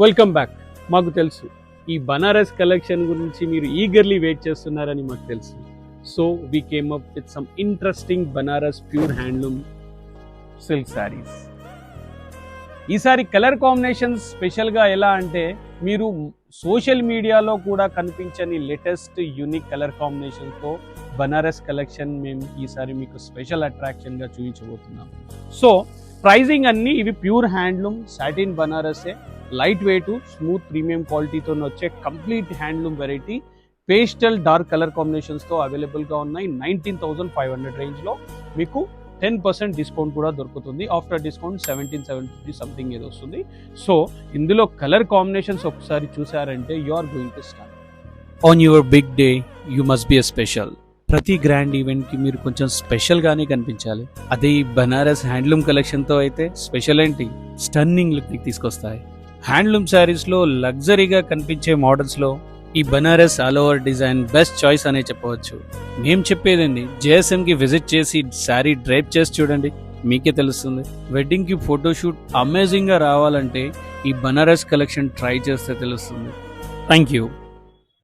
Welcome back. మాకు తెలుసు ఈ బనారస్ కలెక్షన్ గురించి మీరు ఈగర్లీ వెయిట్ చేస్తున్నారని మాకు తెలుసు. So we came up with some interesting Banaras pure handloom silk saris. ఈసారి కలర్ కాంబినేషన్స్ స్పెషల్గా ఎలా అంటే మీరు సోషల్ మీడియాలో కూడా కనిపించని లేటెస్ట్ యూనిక్ కలర్ కాంబినేషన్తో బనారస్ కలెక్షన్ మేము ఈసారి మీకు స్పెషల్ అట్రాక్షన్గా చూపించబోతున్నాం. సో ప్రైజింగ్ అన్నీ ఇవి ప్యూర్ హ్యాండ్లూమ్ సాటిన్ బనారసే, లైట్ వెయిట్ స్మూత్ ప్రీమియం క్వాలిటీతో వచ్చే complete handloom variety pastel dark colour కాంబినేషన్స్తో అవైలబుల్గా ఉన్నాయి. 19,500 రేంజ్లో మీకు 10% డిస్కౌంట్ కూడా దొరుకుతుంది. ఆఫ్టర్ డిస్కౌంట్ 17,750 సంథింగ్ ఏదో వస్తుంది. సో ఇందులో కలర్ కాంబినేషన్స్ ఒకసారి చూసారంటే you are going to start. On your big day you must be a special. ప్రతి గ్రాండ్ ఈవెంట్కి మీరు కొంచెం స్పెషల్గానే కనిపించాలి. అదే ఈ బనారస్ హ్యాండ్లూమ్ కలెక్షన్తో అయితే స్పెషల్ ఏంటి, స్టన్నింగ్ లుక్ని తీసుకొస్తాయి. హ్యాండ్లూమ్ శారీస్లో లగ్జరీగా కనిపించే మోడల్స్లో ఈ Banaras all over design best choice అనే చెప్పవచ్చు. మేము చెప్పేదండి, జేఎస్ఎంకి విజిట్ చేసి శారీ డ్రైప్ చేసి చూడండి, మీకే తెలుస్తుంది. వెడ్డింగ్కి ఫోటోషూట్ అమేజింగ్గా రావాలంటే ఈ బనారస్ కలెక్షన్ ట్రై చేస్తే తెలుస్తుంది. Thank you.